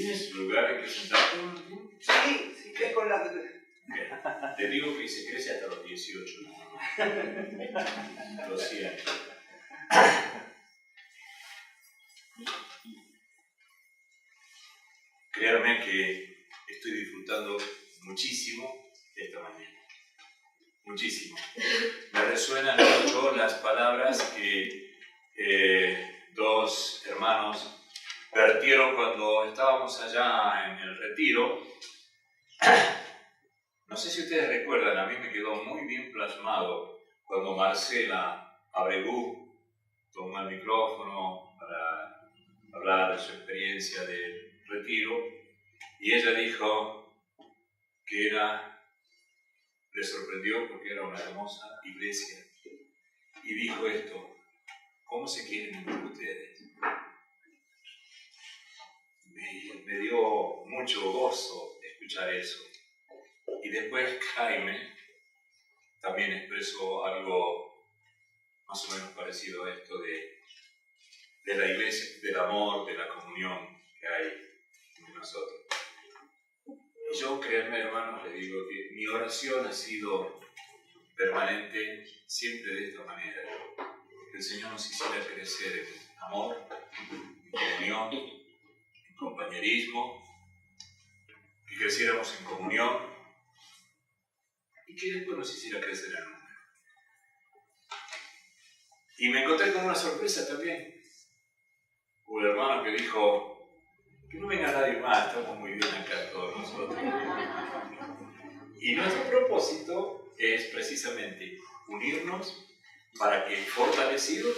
¿Tienes lugar en que sentarte? Sí, sí, que con la... Okay. Te digo que se crece hasta los 18. Lo siento. Créanme que estoy disfrutando muchísimo esta mañana. Muchísimo. Me resuenan mucho las palabras que dos hermanos vertieron cuando estábamos allá en el retiro. No sé si ustedes recuerdan, a mí me quedó muy bien plasmado cuando Marcela Abregú tomó el micrófono para hablar de su experiencia del retiro, y ella dijo que le sorprendió porque era una hermosa iglesia, y dijo esto: ¿cómo se quieren entre ustedes? Me dio mucho gozo escuchar eso. Y después Jaime también expresó algo más o menos parecido a esto de la iglesia, del amor, de la comunión que hay entre nosotros. Y yo, créanme, hermanos, les digo que mi oración ha sido permanente siempre de esta manera. Que el Señor nos hiciera crecer en amor, en comunión, en compañerismo, que creciéramos en comunión y que después nos hiciera crecer en número. Y me encontré con una sorpresa también. Hubo un hermano que dijo: que no venga nadie más, estamos muy bien acá todos nosotros. Y nuestro propósito es precisamente unirnos para que, fortalecidos,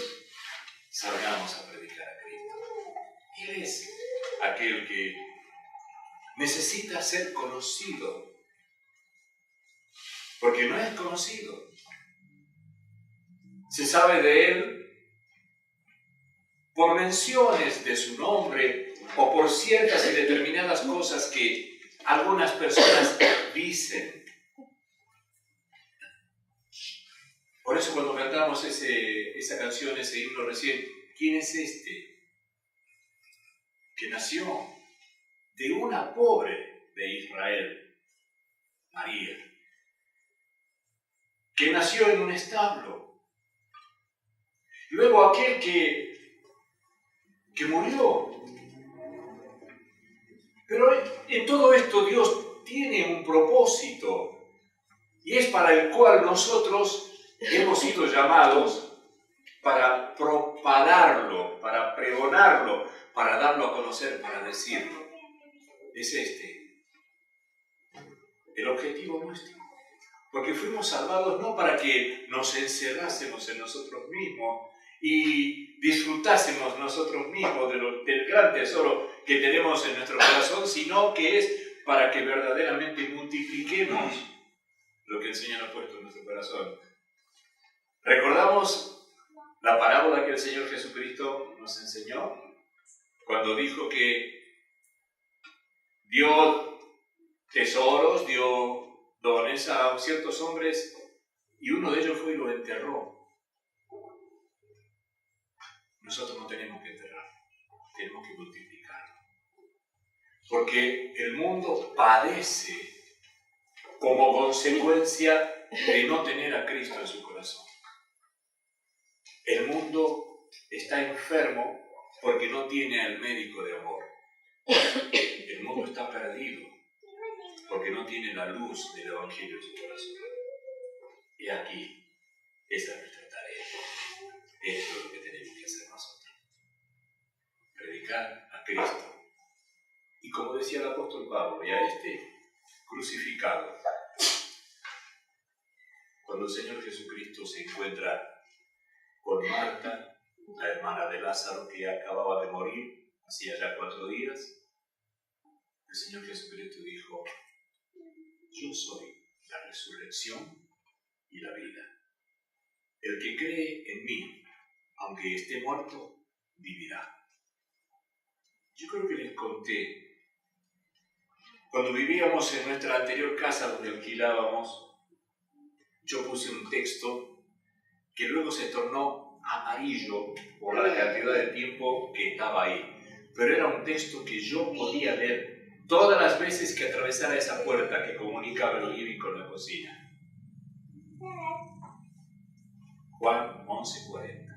salgamos a predicar a Cristo. Él es aquel que necesita ser conocido, porque no es conocido. Se sabe de él por menciones de su nombre o por ciertas y determinadas cosas que algunas personas dicen. Por eso cuando cantamos esa canción, ese himno recién, ¿quién es este que nació de una pobre de Israel? María. Que nació en un establo. Luego aquel que murió. Pero en todo esto Dios tiene un propósito, y es para el cual nosotros hemos sido llamados para propalarlo, para pregonarlo, para darlo a conocer, para decirlo. Es este el objetivo nuestro. Porque fuimos salvados no para que nos encerrásemos en nosotros mismos y disfrutásemos nosotros mismos del gran tesoro que tenemos en nuestro corazón, sino que es para que verdaderamente multipliquemos lo que el Señor ha puesto en nuestro corazón. ¿Recordamos la parábola que el Señor Jesucristo nos enseñó? Cuando dijo que dio tesoros, dio dones a ciertos hombres, y uno de ellos fue y lo enterró. Nosotros no tenemos que enterrar, tenemos que multiplicarlo. Porque el mundo padece como consecuencia de no tener a Cristo en su corazón. El mundo está enfermo porque no tiene al médico de amor. El mundo está perdido porque no tiene la luz del Evangelio en su corazón. Y aquí, esa es nuestra tarea. Esto es lo que tenemos que hacer nosotros. Predicar a Cristo. Y como decía el apóstol Pablo, y a este crucificado, cuando el Señor Jesucristo se encuentra con Marta, la hermana de Lázaro, que acababa de morir hacía ya 4 días, el Señor Jesucristo dijo: yo soy la resurrección y la vida. El que cree en mí, aunque esté muerto, vivirá. Yo creo que les conté, cuando vivíamos en nuestra anterior casa donde alquilábamos, yo puse un texto que luego se tornó amarillo por la cantidad de tiempo que estaba ahí. pero era un texto que yo podía leer todas las veces que atravesara esa puerta que comunicaba el living con la cocina. Juan 11:40.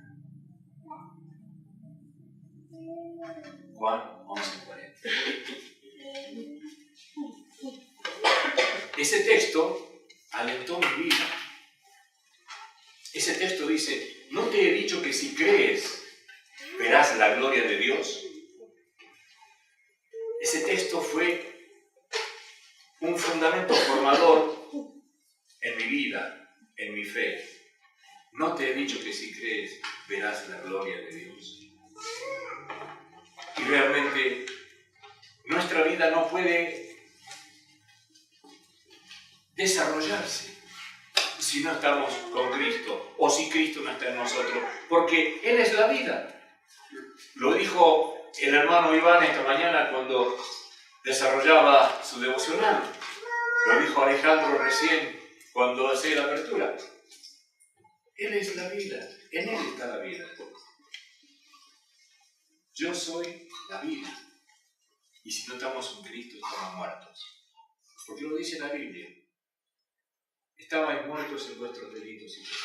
Juan 11:40. Ese texto alentó mi vida. Ese texto dice, ¿no te he dicho que si crees verás la gloria de Dios? Ese texto fue un fundamento formador en mi vida, en mi fe. ¿No te he dicho que si crees verás la gloria de Dios? Y realmente nuestra vida no puede desarrollarse si no estamos con Cristo o si Cristo no está en nosotros, porque Él es la vida. Lo dijo el hermano Iván esta mañana cuando desarrollaba su devocional. Lo dijo Alejandro recién cuando hacía la apertura. Él es la vida, en Él está la vida. Yo soy la vida. Y si no estamos en Cristo, estamos muertos. Porque lo dice la Biblia. Estabais muertos en vuestros delitos y pecados.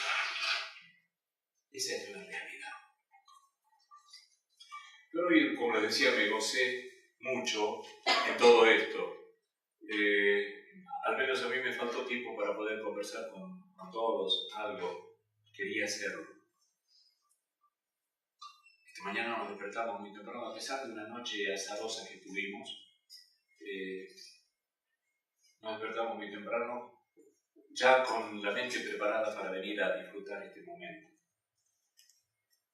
Esa es la realidad. Pero hoy, como les decía, me gocé mucho en todo esto. Al menos a mí me faltó tiempo para poder conversar con todos algo. Quería hacerlo. Esta mañana nos despertamos muy temprano, a pesar de una noche azarosa que tuvimos. Nos despertamos muy temprano, ya con la mente preparada para venir a disfrutar este momento.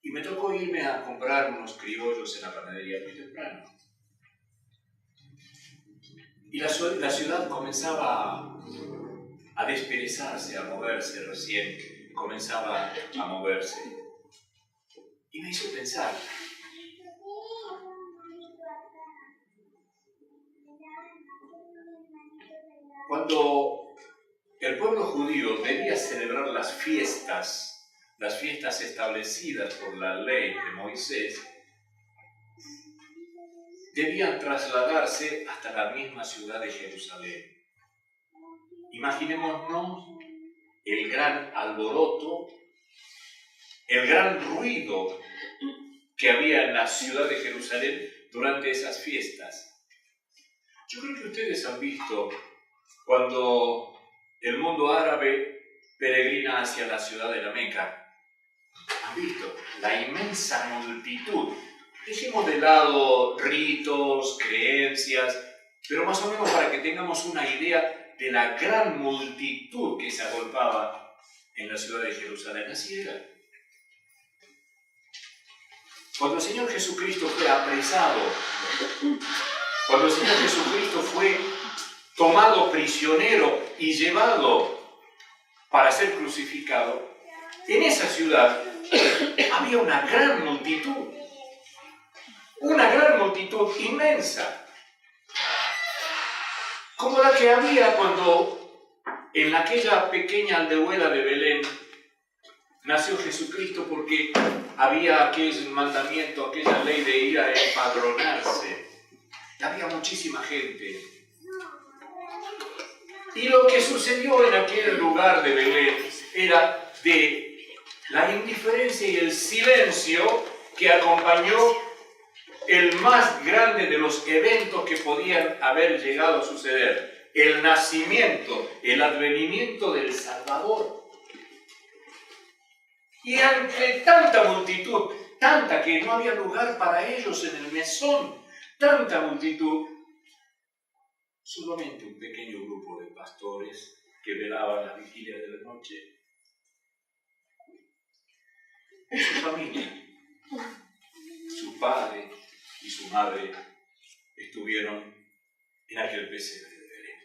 Y me tocó irme a comprar unos criollos en la panadería muy temprano. Y la ciudad comenzaba a desperezarse, a moverse recién. Comenzaba a moverse. Y me hizo pensar. Cuando el pueblo judío debía celebrar las fiestas establecidas por la ley de Moisés, debían trasladarse hasta la misma ciudad de Jerusalén. Imaginémonos el gran alboroto, el gran ruido que había en la ciudad de Jerusalén durante esas fiestas. Yo creo que ustedes han visto cuando el mundo árabe peregrina hacia la ciudad de la Meca. Han visto la inmensa multitud. Dejemos de lado ritos, creencias, pero más o menos para que tengamos una idea de la gran multitud que se agolpaba en la ciudad de Jerusalén. Así era. Cuando el Señor Jesucristo fue apresado, cuando el Señor Jesucristo fue tomado prisionero y llevado para ser crucificado, en esa ciudad había una gran multitud inmensa, como la que había cuando en aquella pequeña aldehuela de Belén nació Jesucristo, porque había aquel mandamiento, aquella ley de ir a empadronarse. Había muchísima gente. Y lo que sucedió en aquel lugar de Belén era de la indiferencia y el silencio que acompañó el más grande de los eventos que podían haber llegado a suceder: el nacimiento, el advenimiento del Salvador. Y ante tanta multitud, tanta que no había lugar para ellos en el mesón, tanta multitud, solamente un pequeño grupo de pastores que velaban la vigilia de la noche. Su familia, su padre y su madre estuvieron en aquel pesebre de Belén.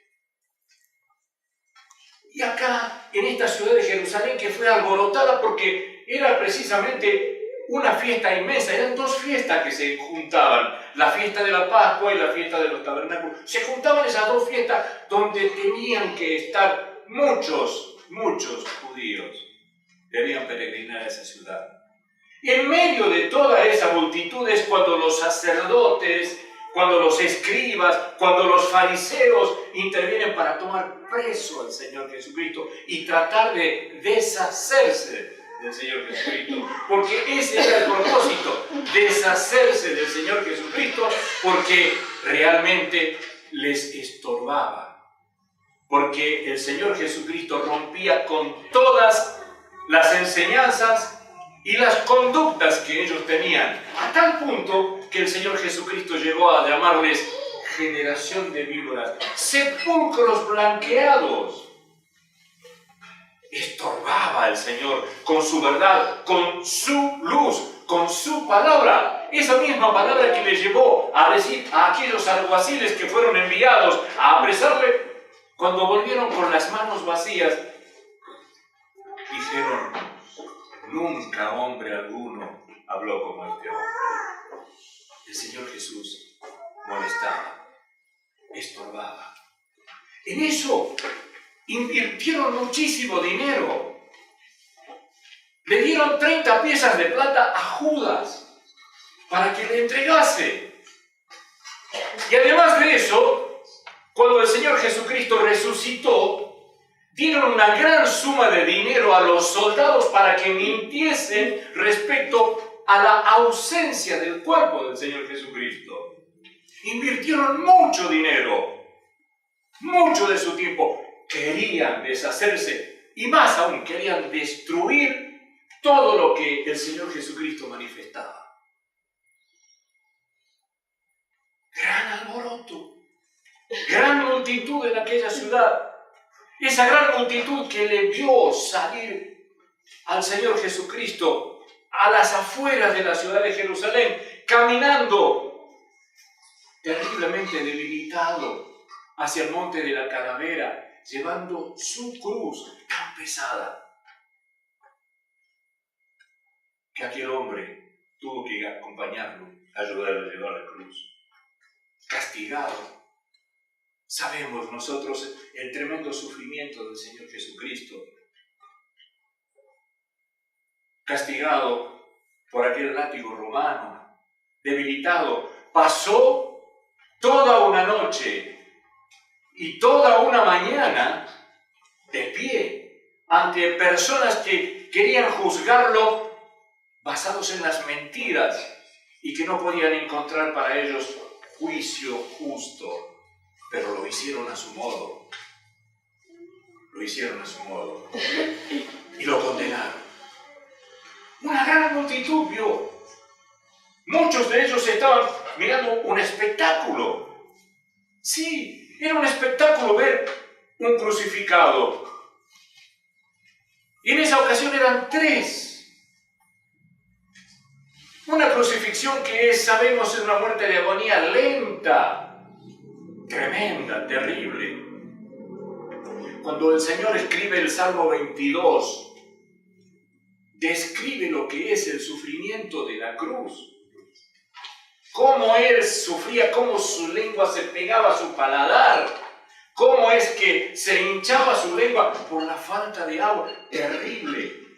Y acá, en esta ciudad de Jerusalén, que fue alborotada porque era precisamente una fiesta inmensa, eran dos fiestas que se juntaban, la fiesta de la Pascua y la fiesta de los tabernáculos. Se juntaban esas dos fiestas donde tenían que estar muchos judíos, debían peregrinar a esa ciudad. En medio de toda esa multitud es cuando los sacerdotes, cuando los escribas, cuando los fariseos intervienen para tomar preso al Señor Jesucristo y tratar de deshacerse del Señor Jesucristo. Porque ese era el propósito, deshacerse del Señor Jesucristo, porque realmente les estorbaba. Porque el Señor Jesucristo rompía con todas las enseñanzas y las conductas que ellos tenían, a tal punto que el Señor Jesucristo llegó a llamarles generación de víboras, sepulcros blanqueados. Estorbaba el Señor con su verdad, con su luz, con su palabra. Esa misma palabra que le llevó a decir a aquellos alguaciles que fueron enviados a apresarle, cuando volvieron con las manos vacías, dijeron: nunca hombre alguno habló como este hombre. El Señor Jesús molestaba, estorbaba. En eso invirtieron muchísimo dinero. Le dieron 30 piezas de plata a Judas para que le entregase. Y además de eso, cuando el Señor Jesucristo resucitó, dieron una gran suma de dinero a los soldados para que mintiesen respecto a la ausencia del cuerpo del Señor Jesucristo. Invirtieron mucho dinero, mucho de su tiempo. Querían deshacerse y más aún querían destruir todo lo que el Señor Jesucristo manifestaba. Gran alboroto, gran multitud en aquella ciudad. Esa gran multitud que le vio salir al Señor Jesucristo a las afueras de la ciudad de Jerusalén, caminando terriblemente debilitado hacia el monte de la Calavera, llevando su cruz tan pesada que aquel hombre tuvo que acompañarlo, ayudarle a llevar la cruz. Castigado. Sabemos nosotros el tremendo sufrimiento del Señor Jesucristo. Castigado por aquel látigo romano, debilitado, pasó toda una noche y toda una mañana de pie ante personas que querían juzgarlo basados en las mentiras y que no podían encontrar para ellos juicio justo. Pero lo hicieron a su modo. Lo hicieron a su modo. Y lo condenaron. Una gran multitud vio. Muchos de ellos estaban mirando un espectáculo. Sí, era un espectáculo ver un crucificado. Y en esa ocasión eran 3. Una crucifixión que sabemos, es una muerte de agonía lenta. Tremenda, terrible. Cuando el Señor escribe el Salmo 22, describe lo que es el sufrimiento de la cruz. Cómo Él sufría, cómo su lengua se pegaba a su paladar, cómo es que se hinchaba su lengua por la falta de agua. Terrible.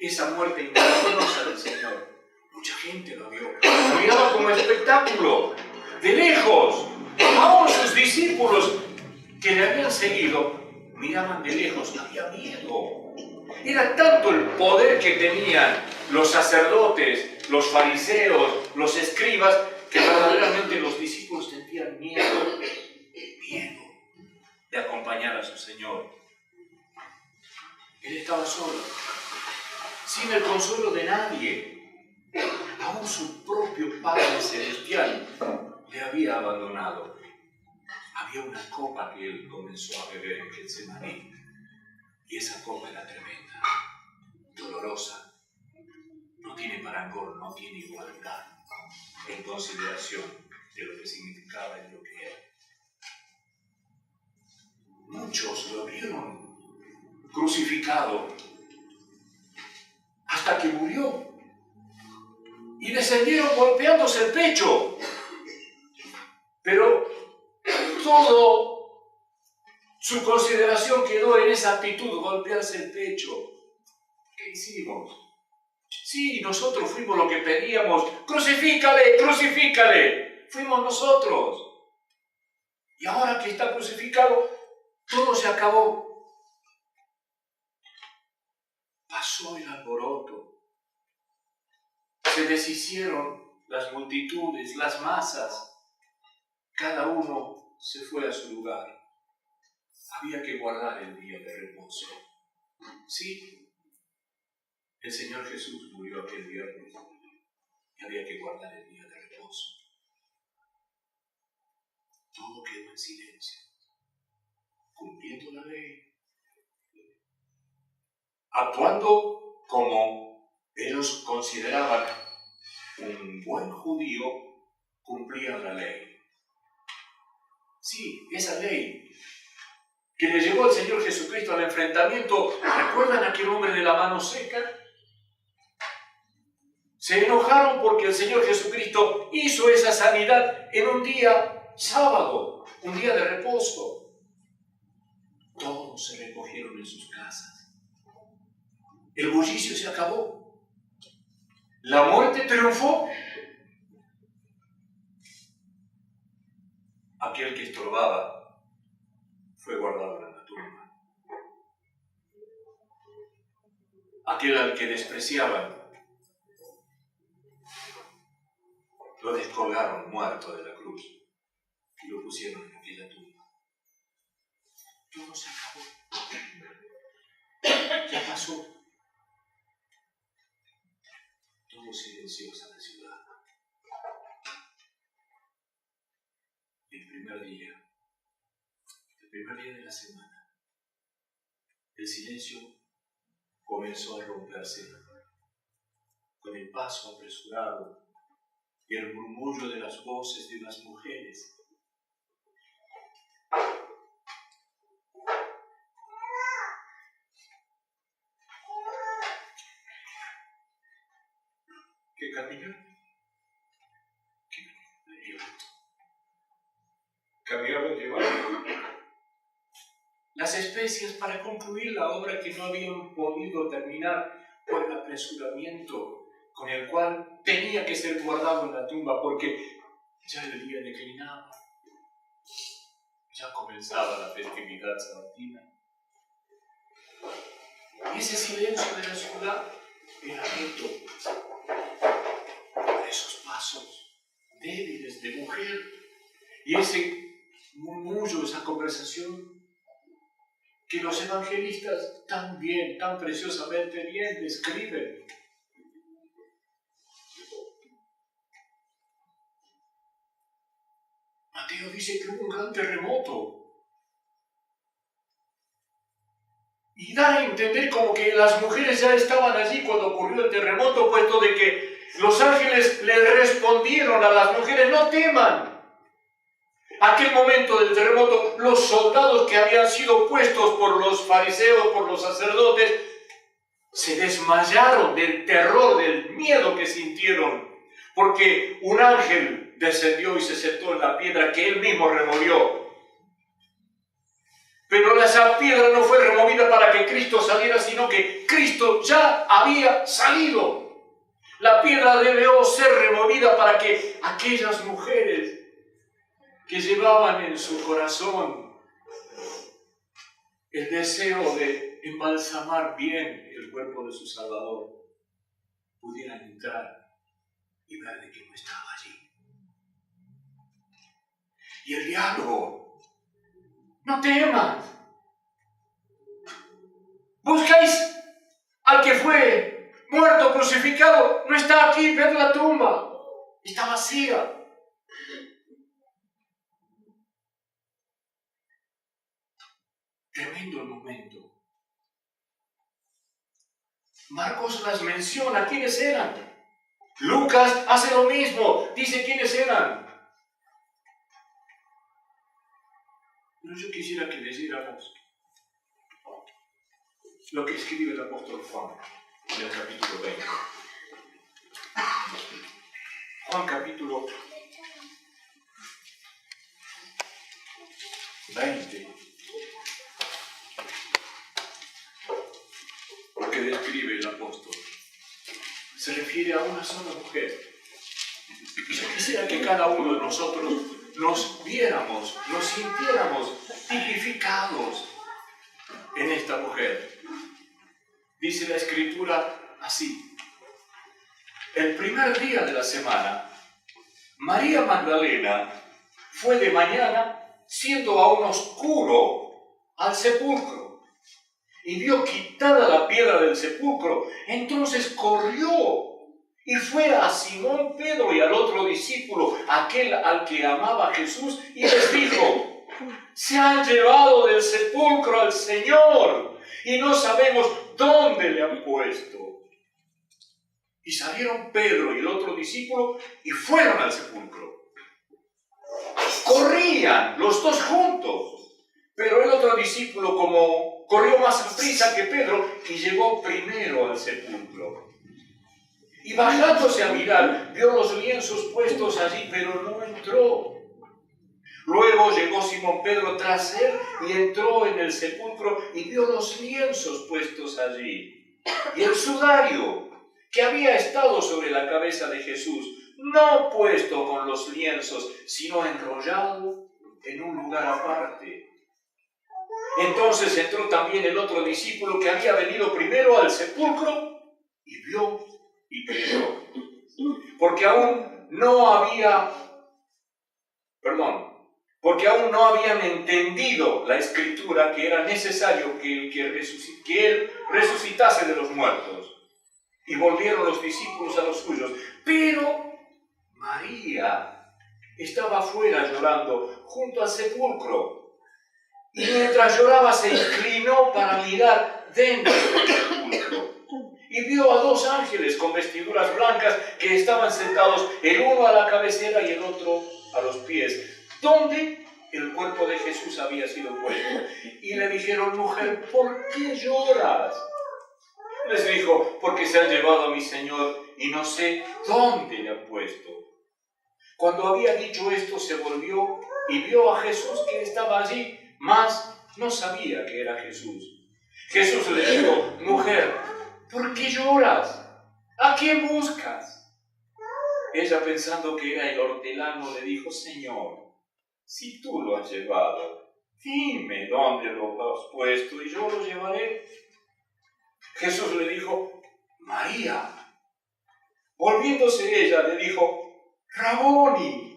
Esa muerte ignominiosa del Señor. Mucha gente lo vio. Lo miraba como espectáculo, de lejos. Aún sus discípulos que le habían seguido miraban de lejos, había miedo. Era tanto el poder que tenían los sacerdotes, los fariseos, los escribas, que verdaderamente los discípulos sentían miedo de acompañar a su Señor. Él estaba solo, sin el consuelo de nadie. Aún su propio Padre Celestial le había abandonado. Había una copa que él comenzó a beber en Getsemaní, y esa copa era tremenda, dolorosa, no tiene parangón, no tiene igualdad en consideración de lo que significaba y lo que era. Muchos lo vieron crucificado hasta que murió y descendieron golpeándose el pecho. Pero todo su consideración quedó en esa actitud, golpearse el pecho. ¿Qué hicimos? Sí, nosotros fuimos los que pedíamos, crucifícale, crucifícale. Fuimos nosotros. Y ahora que está crucificado, todo se acabó. Pasó el alboroto. Se deshicieron las multitudes, las masas. Cada uno se fue a su lugar. Había que guardar el día de reposo. Sí, el Señor Jesús murió aquel viernes y había que guardar el día de reposo. Todo quedó en silencio, cumpliendo la ley, actuando como ellos consideraban un buen judío, cumplían la ley. Sí, esa ley que le llevó al Señor Jesucristo al enfrentamiento. ¿Recuerdan a aquel hombre de la mano seca? Se enojaron porque el Señor Jesucristo hizo esa sanidad en un día sábado, un día de reposo. Todos se recogieron en sus casas. El bullicio se acabó. La muerte triunfó. Aquel que estorbaba fue guardado en la tumba. Aquel al que despreciaban lo descolgaron muerto de la cruz y lo pusieron en aquella tumba. Todo se acabó. Ya pasó. Todo silencioso en la ciudad. El primer día de la semana, el silencio comenzó a romperse con el paso apresurado y el murmullo de las voces de las mujeres. ¿Qué camino? Camino llevar las especias para concluir la obra que no habían podido terminar por el apresuramiento con el cual tenía que ser guardado en la tumba, porque ya el día declinaba, ya comenzaba la festividad sabatina. Y ese silencio de la ciudad era roto por esos pasos débiles de mujer y ese murmullo, esa conversación que los evangelistas tan bien, tan preciosamente bien describen. Mateo dice que hubo un gran terremoto. Y da a entender como que las mujeres ya estaban allí cuando ocurrió el terremoto, puesto de que los ángeles le respondieron a las mujeres: no teman. Aquel momento del terremoto, los soldados que habían sido puestos por los fariseos, por los sacerdotes, se desmayaron del terror, del miedo que sintieron, porque un ángel descendió y se sentó en la piedra que él mismo removió. Pero esa piedra no fue removida para que Cristo saliera, sino que Cristo ya había salido. La piedra debió ser removida para que aquellas mujeres que llevaban en su corazón el deseo de embalsamar bien el cuerpo de su Salvador pudieran entrar y ver de que no estaba allí. Y el diálogo: no temas. Buscáis al que fue muerto, crucificado. No está aquí, ved la tumba. Está vacía. Tremendo el momento. Marcos las menciona. ¿Quiénes eran? Lucas hace lo mismo. Dice quiénes eran. Pero yo quisiera que leyéramos lo que escribe el apóstol Juan en el capítulo 20. Juan capítulo 20. Lo que describe el apóstol. se refiere a una sola mujer. Y yo quisiera que cada uno de nosotros nos viéramos, nos sintiéramos tipificados en esta mujer. Dice la Escritura así: el primer día de la semana, María Magdalena fue de mañana, siendo aún oscuro, al sepulcro, y vio quitada la piedra del sepulcro. Entonces corrió y fue a Simón Pedro y al otro discípulo, aquel al que amaba Jesús, y les dijo: se han llevado del sepulcro al Señor y no sabemos dónde le han puesto. Y salieron Pedro y el otro discípulo y fueron al sepulcro. Corrían los dos juntos, pero el otro discípulo como corrió más a prisa que Pedro y llegó primero al sepulcro. Y bajándose a mirar, vio los lienzos puestos allí, pero no entró. Luego llegó Simón Pedro tras él y entró en el sepulcro y vio los lienzos puestos allí, y el sudario que había estado sobre la cabeza de Jesús, no puesto con los lienzos, sino enrollado en un lugar aparte. Entonces entró también el otro discípulo que había venido primero al sepulcro y vio y creyó, porque aún no habían entendido la Escritura que era necesario que Él resucitase de los muertos. Y volvieron los discípulos a los suyos. Pero María estaba afuera llorando junto al sepulcro. Y mientras lloraba se inclinó para mirar dentro del sepulcro. Y vio a dos ángeles con vestiduras blancas que estaban sentados, el uno a la cabecera y el otro a los pies, donde el cuerpo de Jesús había sido puesto. Y le dijeron: mujer, ¿por qué lloras? Les dijo: porque se han llevado a mi Señor y no sé dónde le han puesto. Cuando había dicho esto, se volvió y vio a Jesús que estaba allí, mas no sabía que era Jesús. Jesús le dijo: mujer, ¿por qué lloras? ¿A quién buscas? Ella, pensando que era el hortelano, le dijo: Señor, si tú lo has llevado, dime dónde lo has puesto y yo lo llevaré. Jesús le dijo: María. Volviéndose ella, le dijo: Raboni.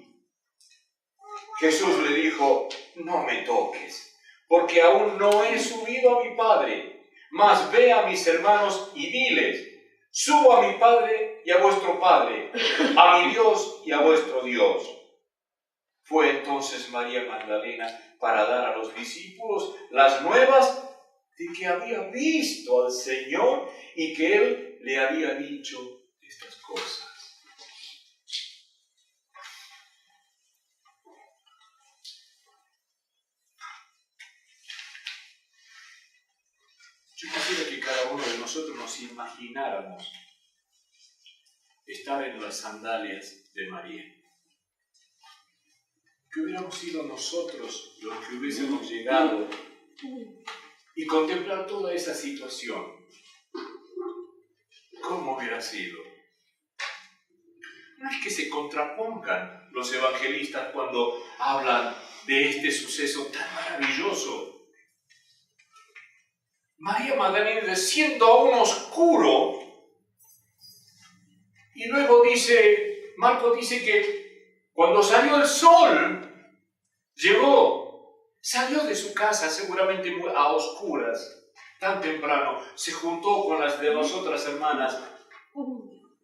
Jesús le dijo: no me toques, porque aún no he subido a mi Padre, mas ve a mis hermanos y diles: subo a mi Padre y a vuestro Padre, a mi Dios y a vuestro Dios. Fue entonces María Magdalena para dar a los discípulos las nuevas de que había visto al Señor y que Él le había dicho estas cosas. Yo quisiera que cada uno de nosotros nos imagináramos estar en las sandalias de María. Que hubiéramos sido nosotros los que hubiésemos llegado y contemplar toda esa situación. ¿Cómo hubiera sido? No es que se contrapongan los evangelistas cuando hablan de este suceso tan maravilloso. María Magdalena siendo aún oscuro, y luego dice, Marcos dice que cuando salió el sol, salió de su casa seguramente a oscuras, tan temprano, se juntó con las de las otras hermanas,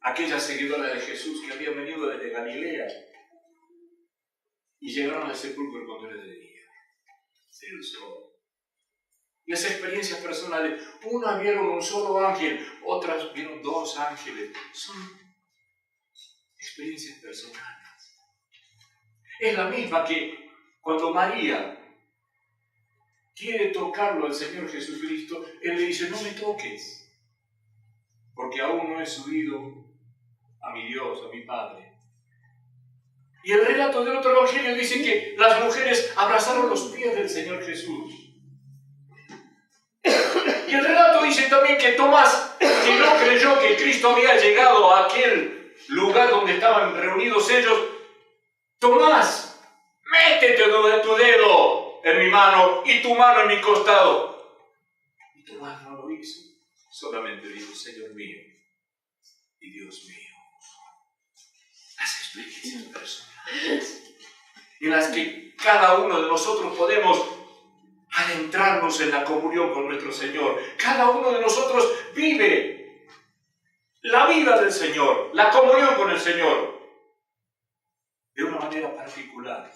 aquellas seguidoras de Jesús que habían venido desde Galilea, y llegaron al sepulcro cuando era de día. Se el sol. Y esas experiencias personales, unas vieron un solo ángel, otras vieron dos ángeles, son experiencias personales. Es la misma que cuando María quiere tocarlo al Señor Jesucristo, Él le dice: no me toques, porque aún no he subido a mi Dios, a mi Padre. Y el relato del otro evangelio dice que las mujeres abrazaron los pies del Señor Jesús. Y el relato dice también que Tomás que no creyó que Cristo había llegado a aquel lugar donde estaban reunidos ellos, Tomás, métete tu dedo en mi mano y tu mano en mi costado. Y Tomás no lo hizo, solamente dijo, Señor mío y Dios mío. Las experiencias personales en las que cada uno de nosotros podemos adentrarnos en la comunión con nuestro Señor. Cada uno de nosotros vive la vida del Señor, la comunión con el Señor, de una manera particular,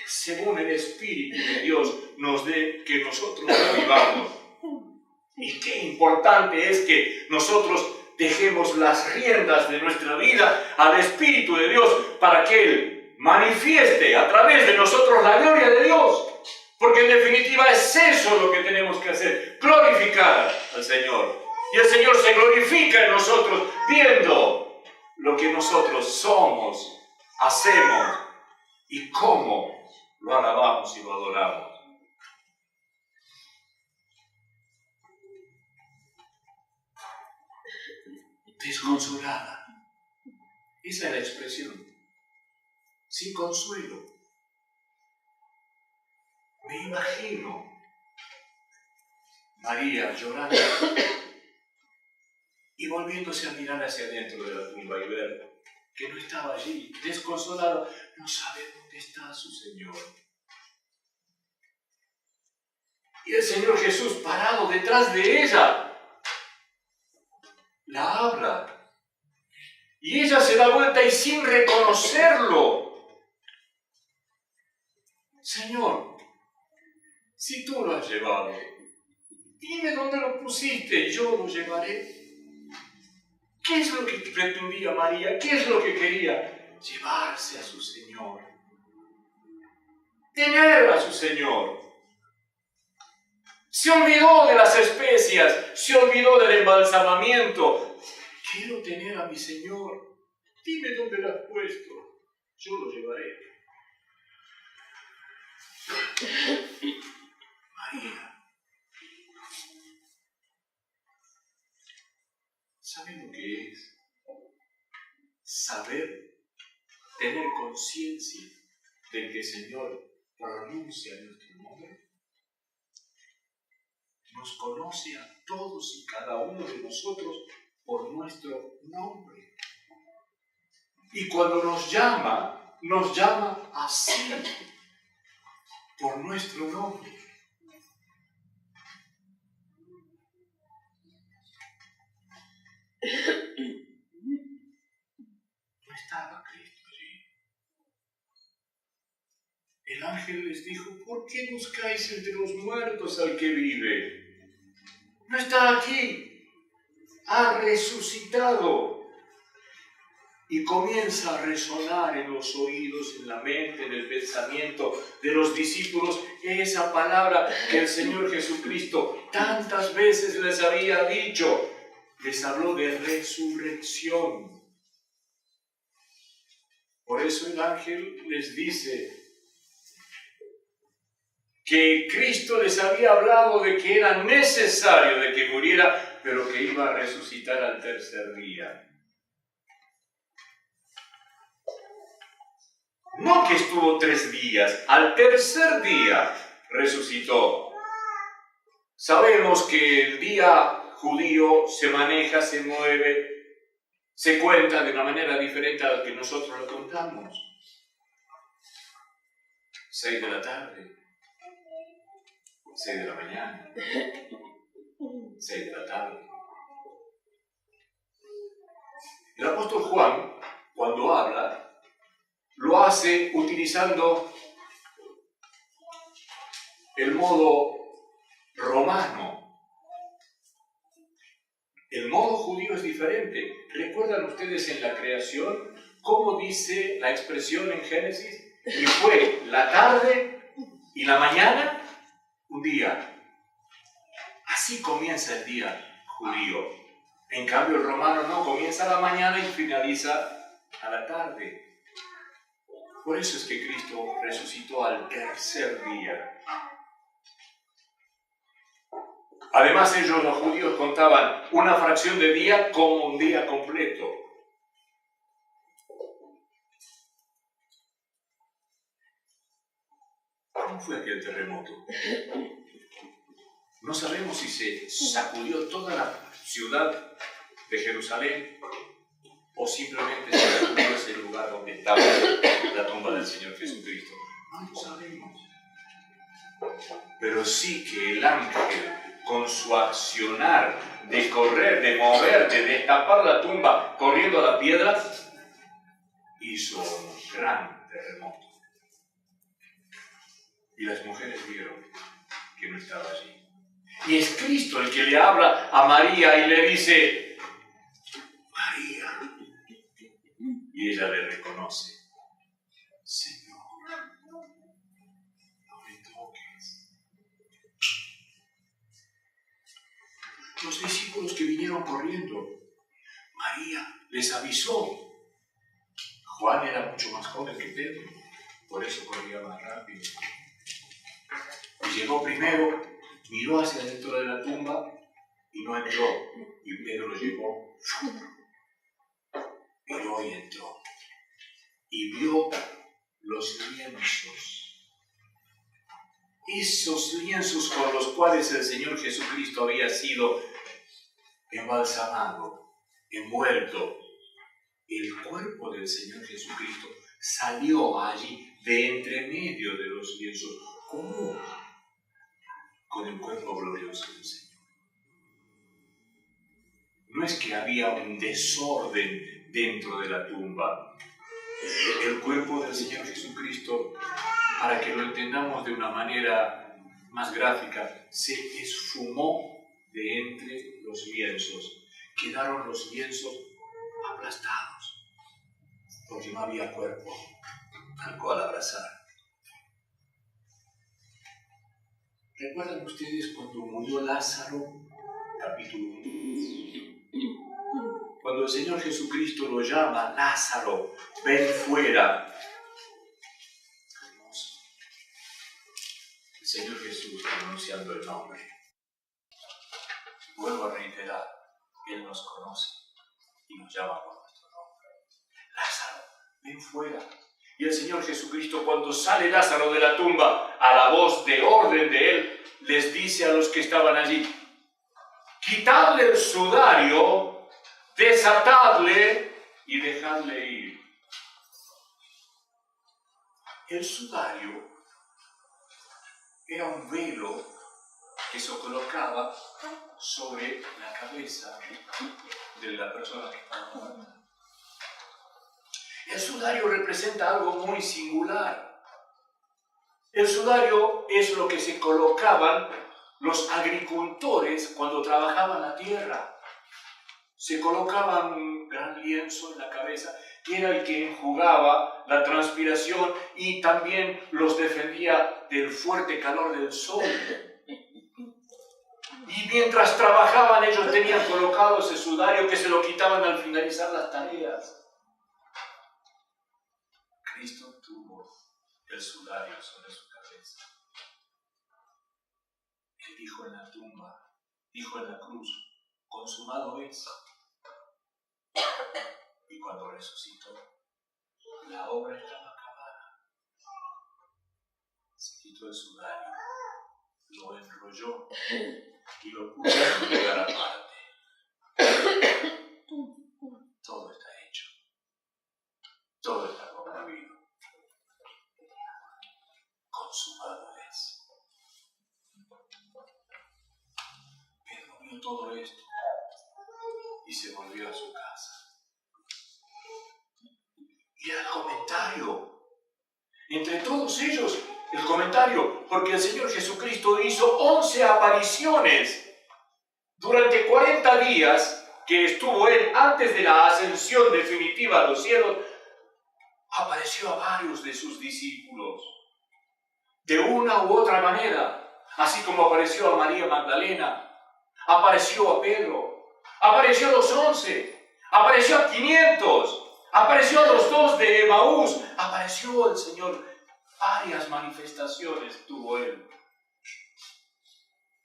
según el Espíritu de Dios nos dé que nosotros la vivamos. Y qué importante es que nosotros dejemos las riendas de nuestra vida al Espíritu de Dios para que Él manifieste a través de nosotros la gloria de Dios. Porque en definitiva es eso lo que tenemos que hacer, glorificar al Señor. Y el Señor se glorifica en nosotros viendo lo que nosotros somos, hacemos y cómo lo alabamos y lo adoramos. Desconsolada. Esa es la expresión. Sin consuelo. Me imagino María llorando y volviéndose a mirar hacia adentro de la tumba y ver que no estaba allí, desconsolada, no sabe dónde está su Señor. Y el Señor Jesús parado detrás de ella, la habla. Y ella se da vuelta y sin reconocerlo, Señor, si tú lo has llevado, dime dónde lo pusiste y yo lo llevaré. ¿Qué es lo que pretendía María? ¿Qué es lo que quería? Llevarse a su Señor. Tener a su Señor. Se olvidó de las especias, se olvidó del embalsamamiento. Quiero tener a mi Señor. Dime dónde lo has puesto. Yo lo llevaré. María. ¿Saben lo que es? Saber, tener conciencia de que el Señor pronuncia nuestro nombre. Nos conoce a todos y cada uno de nosotros por nuestro nombre. Y cuando nos llama así, por nuestro nombre. No estaba Cristo allí. El ángel les dijo, ¿por qué buscáis entre los muertos al que vive? No está aquí, ha resucitado. Y comienza a resonar en los oídos, en la mente, en el pensamiento de los discípulos esa palabra que el Señor Jesucristo tantas veces les había dicho. Les habló de resurrección. Por eso el ángel les dice que Cristo les había hablado de que era necesario de que muriera, pero que iba a resucitar al tercer día. No que estuvo 3 días, al tercer día resucitó. Sabemos que el día judío se maneja, se mueve, se cuenta de una manera diferente a la que nosotros lo contamos. 6 de la tarde, 6 de la mañana, 6 de la tarde. El apóstol Juan, cuando habla, lo hace utilizando el modo romano. El modo judío es diferente. ¿Recuerdan ustedes en la creación cómo dice la expresión en Génesis? Y fue la tarde y la mañana un día. Así comienza el día judío. En cambio el romano no, comienza a la mañana y finaliza a la tarde. Por eso es que Cristo resucitó al tercer día. Además, ellos, los judíos, contaban una fracción de día como un día completo. ¿Cómo fue aquel terremoto? No sabemos si se sacudió toda la ciudad de Jerusalén o simplemente se sacudió ese lugar donde estaba la tumba del Señor Jesucristo. No lo sabemos. Pero sí que el ángel, con su accionar de correr, de mover, de destapar la tumba corriendo a la piedra, hizo un gran terremoto. Y las mujeres vieron que no estaba allí. Y es Cristo el que le habla a María y le dice, María. Y ella le reconoce, Señor, no me toques. Los discípulos que vinieron corriendo, María les avisó. Juan era mucho más joven que Pedro, por eso corría más rápido. Y llegó primero, miró hacia dentro de la tumba y no entró. Y Pedro lo llevó, miró y entró. Y vio los lienzos. Esos lienzos con los cuales el Señor Jesucristo había sido embalsamado, envuelto. El cuerpo del Señor Jesucristo salió allí de entre medio de los lienzos. ¿Cómo? Con el cuerpo glorioso del Señor. No es que había un desorden dentro de la tumba. El cuerpo del Señor Jesucristo, para que lo entendamos de una manera más gráfica, se esfumó de entre los lienzos. Quedaron los lienzos aplastados, porque no había cuerpo al cual abrazar. ¿Recuerdan ustedes cuando murió Lázaro? Capítulo 1. Cuando el Señor Jesucristo lo llama, Lázaro, ven fuera. Hermoso. El Señor Jesús pronunciando el nombre. Vuelvo a reiterar, Él nos conoce y nos llama por nuestro nombre. Lázaro, ven fuera. Y el Señor Jesucristo, cuando sale Lázaro de la tumba, a la voz de orden de Él, les dice a los que estaban allí, quitadle el sudario, desatadle y dejadle ir. El sudario era un velo que se colocaba sobre la cabeza de la persona que estaba muerta. El sudario representa algo muy singular. El sudario es lo que se colocaban los agricultores cuando trabajaban la tierra. Se colocaban un gran lienzo en la cabeza, que era el que enjugaba la transpiración y también los defendía del fuerte calor del sol. Y mientras trabajaban ellos tenían colocado ese sudario que se lo quitaban al finalizar las tareas. Cristo tuvo el sudario sobre su cabeza. Él dijo en la tumba, dijo en la cruz, consumado es. Y cuando resucitó, la obra estaba acabada. Se quitó el sudario, lo enrolló y lo puso en un lugar aparte. Todo está hecho. Todo está concluido. Consumado es. Pedro vio todo esto y se volvió a su casa. Y era el comentario. Entre todos ellos, el comentario, porque el Señor Jesucristo hizo 11 apariciones durante 40 días que estuvo Él antes de la ascensión definitiva a los cielos. Apareció a varios de sus discípulos, de una u otra manera, así como apareció a María Magdalena, apareció a Pedro, apareció a los 11, apareció a 500, apareció a los 2 de Emaús, apareció el Señor, varias manifestaciones tuvo Él.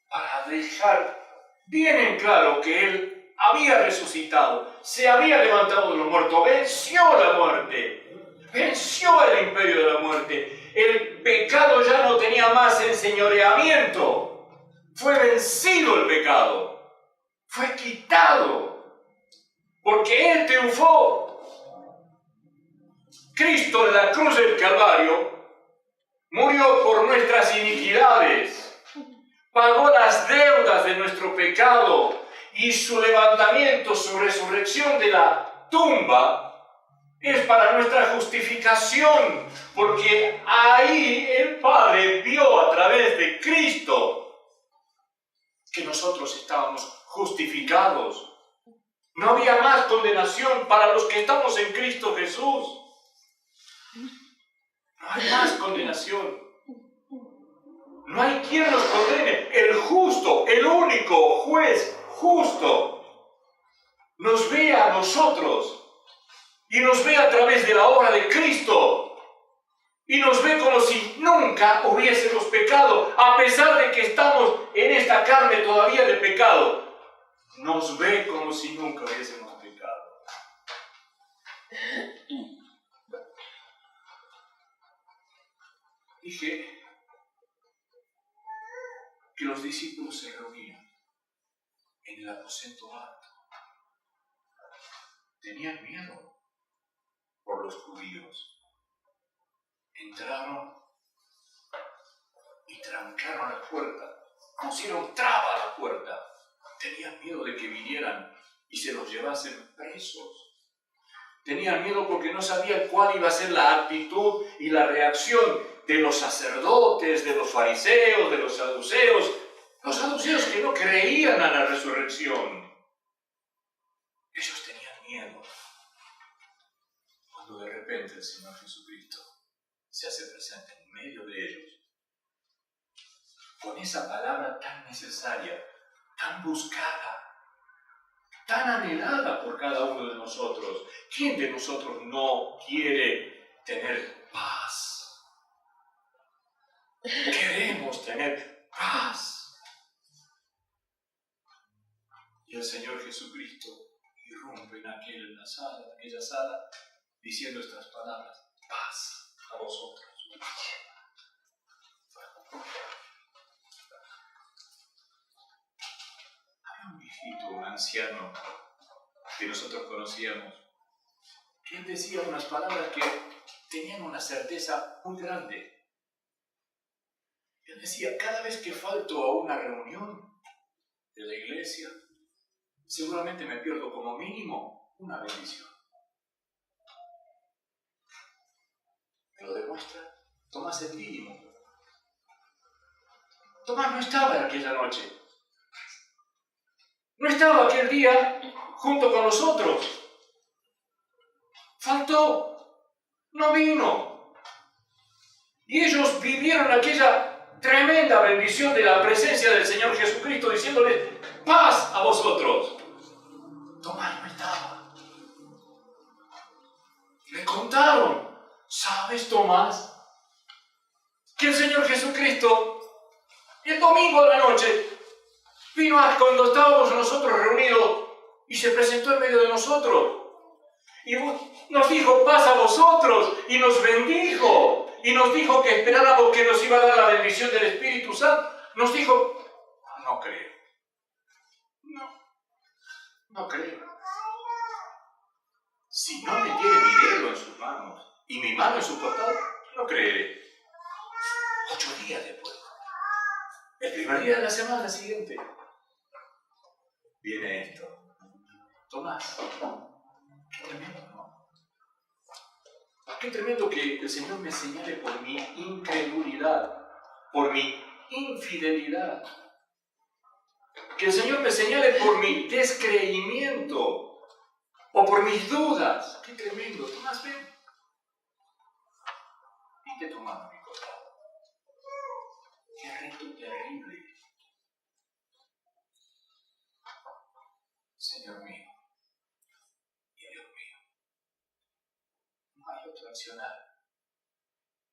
para dejar bien en claro que Él había resucitado, se había levantado de los muertos, venció la muerte, venció el imperio de la muerte. El pecado ya no tenía más enseñoreamiento, fue vencido el pecado, fue quitado, porque Él triunfó. Cristo en la cruz del Calvario murió por nuestras iniquidades, pagó las deudas de nuestro pecado y su levantamiento, su resurrección de la tumba es para nuestra justificación, porque ahí el Padre vio a través de Cristo que nosotros estábamos justificados. No había más condenación para los que estamos en Cristo Jesús. No hay más condenación. No hay quien nos condene. El justo, el único juez justo, nos ve a nosotros y nos ve a través de la obra de Cristo y nos ve como si nunca hubiésemos pecado, a pesar de que estamos en esta carne todavía de pecado. Nos ve como si nunca hubiésemos pecado. Dije que los discípulos se reunían en el aposento alto. Tenían miedo por los judíos. Entraron y trancaron la puerta, pusieron traba a la puerta. Tenían miedo de que vinieran y se los llevasen presos. Tenían miedo porque no sabían cuál iba a ser la actitud y la reacción de los sacerdotes, de los fariseos, de los saduceos que no creían a la resurrección. Ellos tenían miedo. Cuando de repente el Señor Jesucristo se hace presente en medio de ellos, con esa palabra tan necesaria, tan buscada, tan anhelada por cada uno de nosotros. ¿Quién de nosotros no quiere tener paz? Queremos tener paz. Y el Señor Jesucristo irrumpe en aquella sala, diciendo estas palabras: paz a vosotros. Había un viejito, un anciano que nosotros conocíamos, que él decía unas palabras que tenían una certeza muy grande. Él decía: cada vez que falto a una reunión de la iglesia, seguramente me pierdo como mínimo una bendición. Me lo demuestra Tomás el Dídimo. Tomás no estaba en aquella noche. No estaba aquel día junto con nosotros. Faltó. No vino. Y ellos vivieron aquella tremenda bendición de la presencia del Señor Jesucristo, diciéndoles: paz a vosotros. Tomás no estaba. Le contaron: ¿sabes, Tomás, que el Señor Jesucristo el domingo a la noche vino cuando estábamos nosotros reunidos y se presentó en medio de nosotros? Y nos dijo: paz a vosotros, y nos bendijo, y nos dijo que esperáramos que nos iba a dar la bendición del Espíritu Santo. Nos dijo: no creo. No creo. Si no me tiene mi dedo en sus manos y mi mano en su costado, no creeré. 8 días después, el primer día de la semana siguiente, viene esto: Tomás, qué tremendo, ¿no? Qué tremendo que el Señor me señale por mi incredulidad, por mi infidelidad. Que el Señor me señale por mi descreimiento o por mis dudas. Qué tremendo. Tomás, ven. Viste tu mano a mi costado. Qué reto terrible. Señor mío y Dios mío. No hay otro accionar.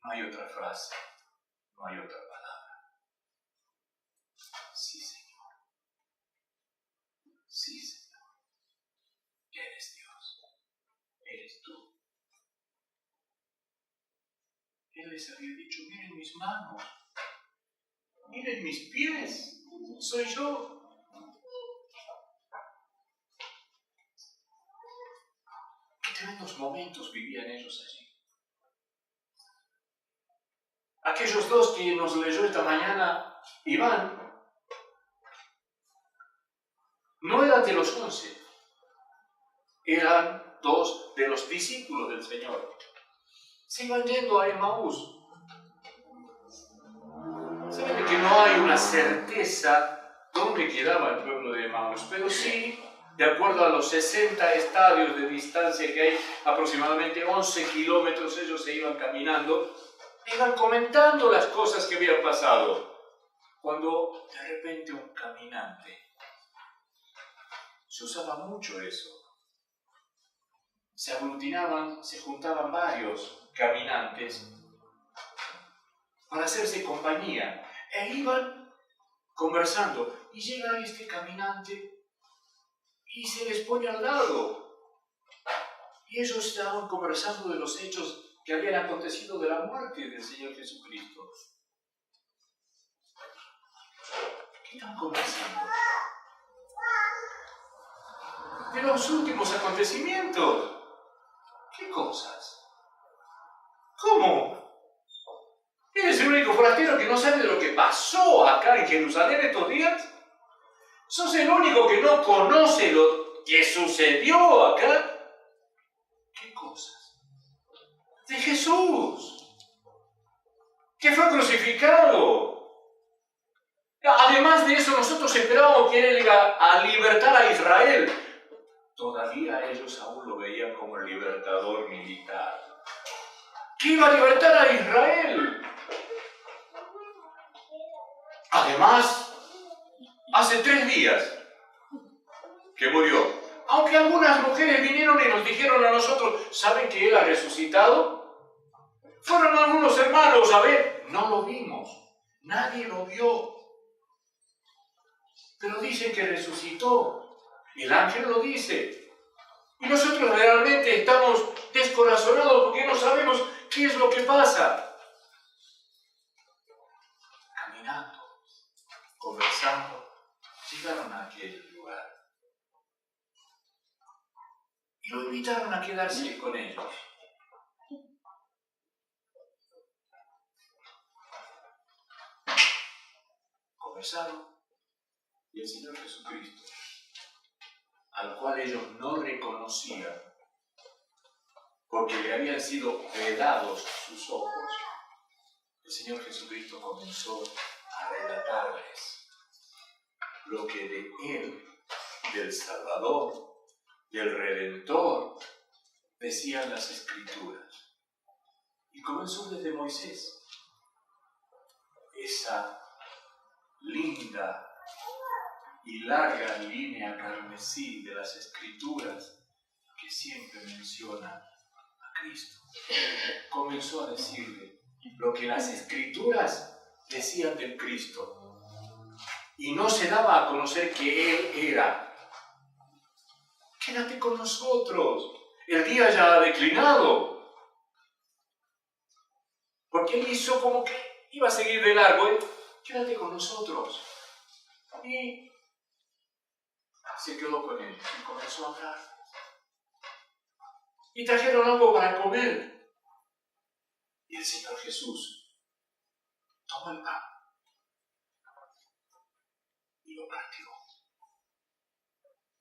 No hay otra frase. No hay otra palabra. Sí, sí, Señor, eres Dios, eres tú. Él les había dicho, miren mis manos, miren mis pies, soy yo. Qué tremendos momentos vivían ellos allí. Aquellos dos que nos leyó esta mañana, Iván, no eran de los 11, eran dos de los discípulos del Señor. Se iban yendo a Emaús. Saben que no hay una certeza dónde quedaba el pueblo de Emaús, pero sí, de acuerdo a los 60 estadios de distancia que hay, aproximadamente 11 kilómetros, ellos se iban caminando, iban comentando las cosas que habían pasado, cuando de repente un caminante, se usaba mucho eso, se aglutinaban, se juntaban varios caminantes para hacerse compañía, e iban conversando, y llega este caminante y se les pone al lado, y ellos estaban conversando de los hechos que habían acontecido de la muerte del Señor Jesucristo. ¿Qué están conversando? De los últimos acontecimientos. ¿Qué cosas? ¿Cómo? ¿Eres el único forastero que no sabe de lo que pasó acá en Jerusalén estos días? ¿Sos el único que no conoce lo que sucedió acá? ¿Qué cosas? De Jesús, que fue crucificado. Además de eso, nosotros esperábamos que Él iba a libertar a Israel. Todavía ellos aún lo veían como el libertador militar. ¿Que iba a libertar a Israel? Además, hace 3 días que murió. Aunque algunas mujeres vinieron y nos dijeron a nosotros, ¿saben que Él ha resucitado? Fueron algunos hermanos a ver, no lo vimos, nadie lo vio. Pero dicen que resucitó, el ángel lo dice. Y nosotros realmente estamos descorazonados porque no sabemos qué es lo que pasa. Caminando, conversando, llegaron a aquel lugar. Y lo invitaron a quedarse con ellos. Conversaron y el Señor Jesucristo, al cual ellos no reconocían, porque le habían sido vedados sus ojos, el Señor Jesucristo comenzó a relatarles lo que de Él, del Salvador, del Redentor, decían las Escrituras. Y comenzó desde Moisés, esa linda y larga línea carmesí de las Escrituras que siempre menciona a Cristo. Comenzó a decirle lo que las Escrituras decían del Cristo. Y no se daba a conocer que Él era. Quédate con nosotros. El día ya ha declinado. Porque Él hizo como que iba a seguir de largo. Quédate con nosotros. Y se quedó con ellos y comenzó a hablar. Y trajeron algo para comer. Y el Señor Jesús tomó el pan y lo partió.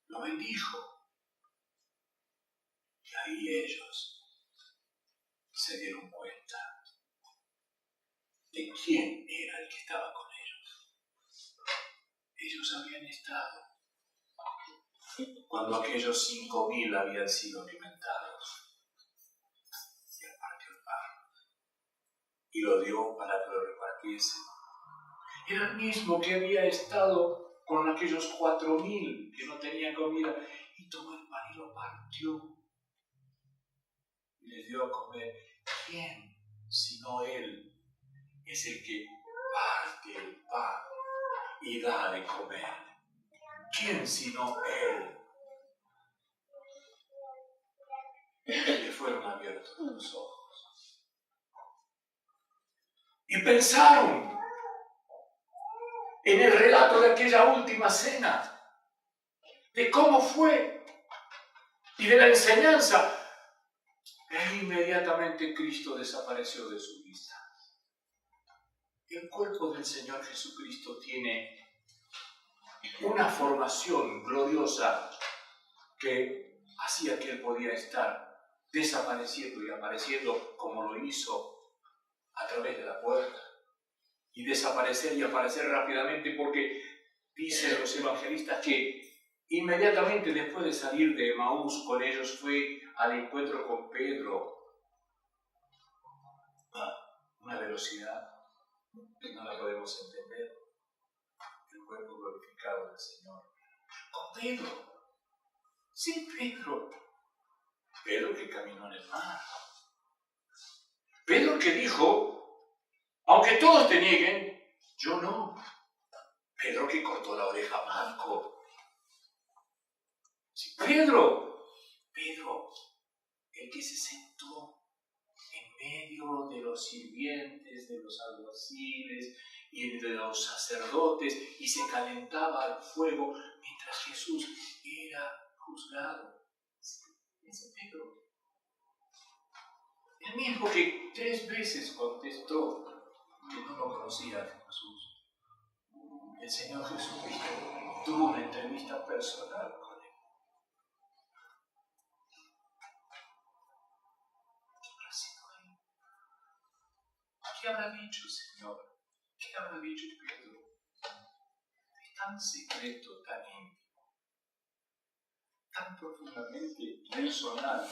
Lo bendijo. Y ahí ellos se dieron cuenta de quién era el que estaba con ellos. Ellos habían estado cuando aquellos 5.000 habían sido alimentados. Y él partió el pan y lo dio para que lo repartiesen. Era el mismo que había estado con aquellos 4.000 que no tenían comida, y tomó el pan y lo partió y les dio a comer. ¿Quién, sino Él, es el que parte el pan y da de comer? ¿quién sino Él? Y le fueron abiertos los ojos. Y pensaron en el relato de aquella última cena, de cómo fue y de la enseñanza. E inmediatamente Cristo desapareció de su vista. El cuerpo del Señor Jesucristo tiene una formación gloriosa que hacía que Él podía estar desapareciendo y apareciendo como lo hizo a través de la puerta. Y desaparecer y aparecer rápidamente, porque dicen los evangelistas que inmediatamente después de salir de Emaús con ellos fue al encuentro con Pedro. Una velocidad que no la podemos entender. El cuerpo glorificado del Señor. Con Pedro. Sí, Pedro. Pedro que caminó en el mar. Pedro que dijo, aunque todos te nieguen, yo no. Pedro que cortó la oreja a Marco. Sí, Pedro, el que se sentó en medio de los sirvientes, de los alguaciles y de los sacerdotes y se calentaba el fuego mientras Jesús era juzgado. Ese Pedro. El mismo que 3 veces contestó que no lo conocía a Jesús. El Señor Jesucristo tuvo una entrevista personal con él. ¿Qué habrá dicho, Señor? ¿Qué habrá dicho Pedro? Es tan secreto, tan íntimo, tan profundamente personal,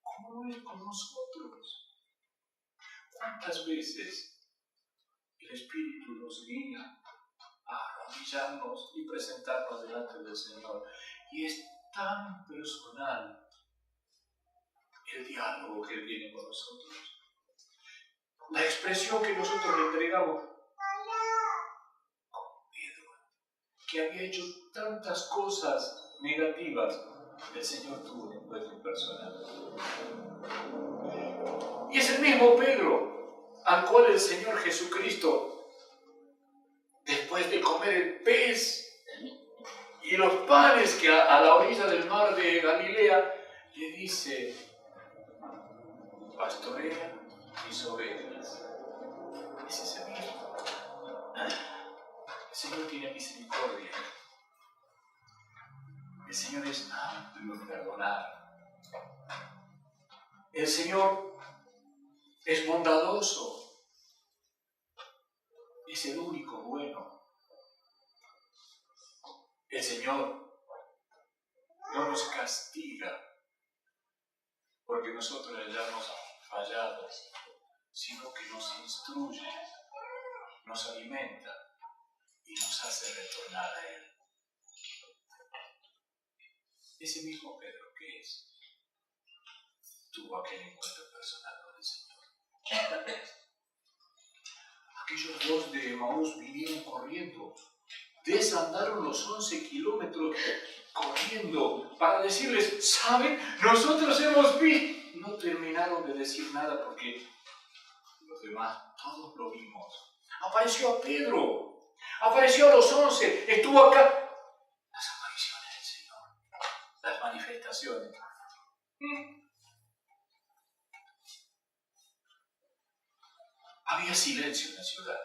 como lo es con nosotros. ¿Cuántas veces el Espíritu nos guía a arrodillarnos y presentarnos delante del Señor? Y es tan personal el diálogo que Él tiene con nosotros. La expresión que nosotros le entregamos con Pedro, que había hecho tantas cosas negativas, el Señor tuvo un encuentro personal. Y es el mismo Pedro al cual el Señor Jesucristo, después de comer el pez y los panes que a la orilla del mar de Galilea, le dice, pastorea mis ovejas. Es ese mismo. El Señor tiene misericordia. El Señor es amplio en perdonar. El Señor es bondadoso. Es el único bueno. El Señor no nos castiga porque nosotros le hayamos fallado, sino que nos instruye, nos alimenta y nos hace retornar a Él. Ese mismo Pedro que tuvo aquel encuentro personal con el Señor. Aquellos 2 de Emaús vinieron corriendo, desandaron los 11 kilómetros corriendo para decirles, ¿saben? Nosotros hemos visto. No terminaron de decir nada porque los demás, todos lo vimos. Apareció a Pedro, apareció a los 11, estuvo acá. Las apariciones del Señor, las manifestaciones. Había silencio en la ciudad,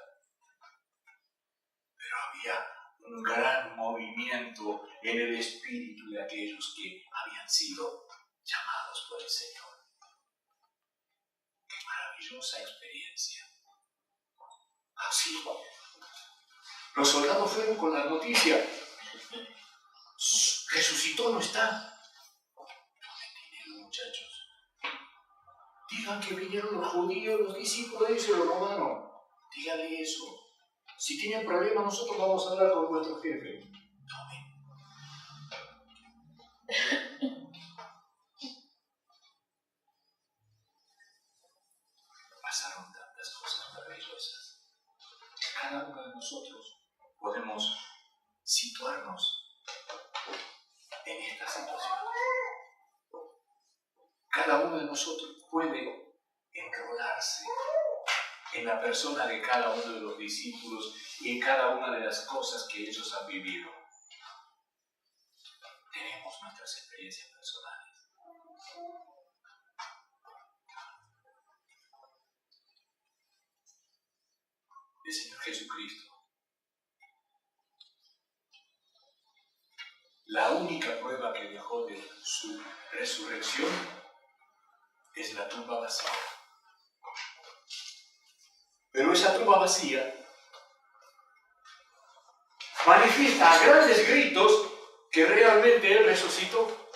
pero había un gran movimiento en el espíritu de aquellos que habían sido llamados por el Señor. ¡Qué maravillosa experiencia! Así, los soldados fueron con la noticia. Resucitó, no está. ¿Dónde tienen, muchachos? Digan que vinieron los judíos, los discípulos de ellos se lo robaron. Díganle eso. Si tienen problemas, nosotros vamos a hablar con vuestro jefe. Tomen. Pasaron tantas cosas maravillosas. Cada uno de nosotros podemos situarnos cada uno de nosotros puede enrolarse en la persona de cada uno de los discípulos y en cada una de las cosas que ellos han vivido. Tenemos nuestras experiencias personales. El Señor Jesucristo, la única prueba que dejó de su resurrección es la tumba vacía. Pero esa tumba vacía manifiesta a grandes gritos que realmente Él resucitó.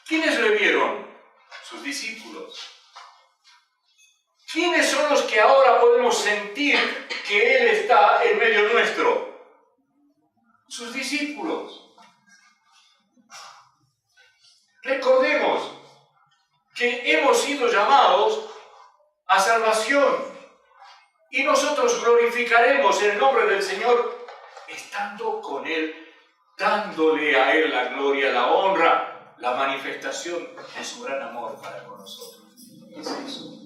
¿Quiénes le vieron? Sus discípulos. ¿Quiénes son los que ahora podemos sentir que Él está en medio nuestro? Sus discípulos. Recordemos que hemos sido llamados a salvación y nosotros glorificaremos el nombre del Señor estando con Él, dándole a Él la gloria, la honra, la manifestación de su gran amor para con nosotros. ¿Qué es eso?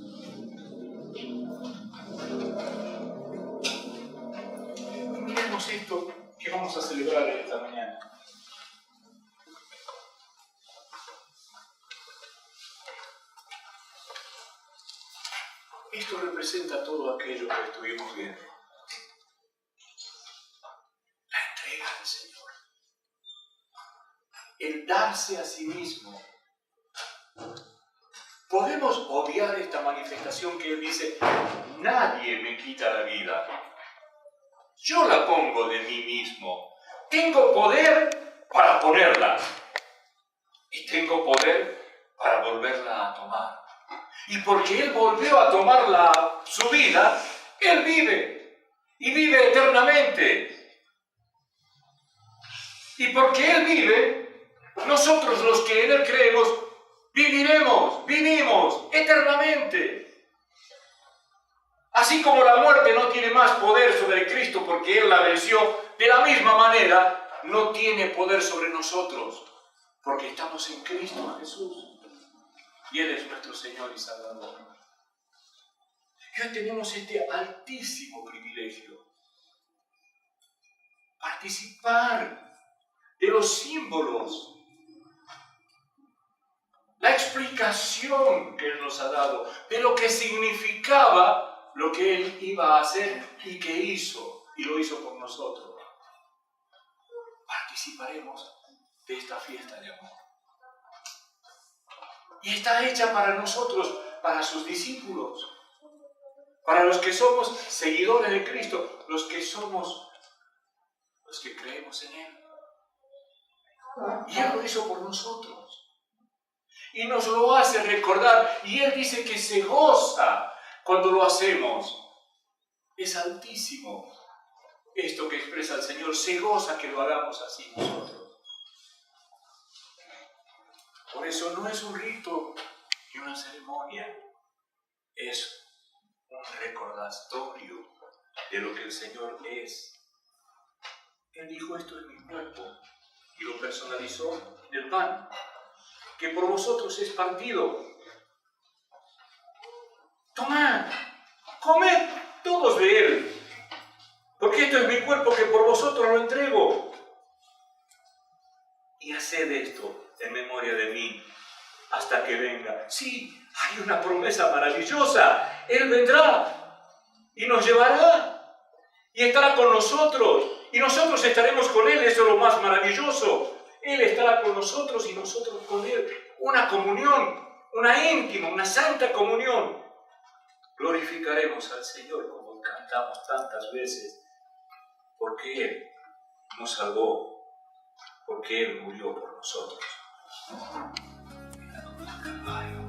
Y miremos esto que vamos a celebrar esta mañana. Esto representa todo aquello que estuvimos viendo. La entrega del Señor. El darse a sí mismo. Podemos obviar esta manifestación que Él dice, nadie me quita la vida. Yo la pongo de mí mismo. Tengo poder para ponerla. Y tengo poder para volverla a tomar. Y porque Él volvió a tomar su vida, Él vive. Y vive eternamente. Y porque Él vive, nosotros los que en Él creemos, vivimos eternamente. Así como la muerte no tiene más poder sobre Cristo porque Él la venció, de la misma manera no tiene poder sobre nosotros porque estamos en Cristo Jesús. Y Él es nuestro Señor y Salvador. Y hoy tenemos este altísimo privilegio. Participar de los símbolos. La explicación que Él nos ha dado de lo que significaba lo que Él iba a hacer y que hizo. Y lo hizo por nosotros. Participaremos de esta fiesta de amor. Y está hecha para nosotros, para sus discípulos, para los que somos seguidores de Cristo, los que creemos en Él. Y Él lo hizo por nosotros. Y nos lo hace recordar. Y Él dice que se goza cuando lo hacemos. Es altísimo esto que expresa el Señor. Se goza que lo hagamos así nosotros. Por eso no es un rito ni una ceremonia, es un recordatorio de lo que el Señor es. Él dijo, esto es mi cuerpo, y lo personalizó en el pan, que por vosotros es partido. Tomad, comed todos de él, porque esto es mi cuerpo que por vosotros lo entrego. Y haced esto en memoria de mí, hasta que venga. Sí, hay una promesa maravillosa. Él vendrá y nos llevará y estará con nosotros y nosotros estaremos con Él. Eso es lo más maravilloso. Él estará con nosotros y nosotros con Él. Una comunión, una íntima, una santa comunión. Glorificaremos al Señor como cantamos tantas veces, porque Él nos salvó, porque Él murió por nosotros. Calvario.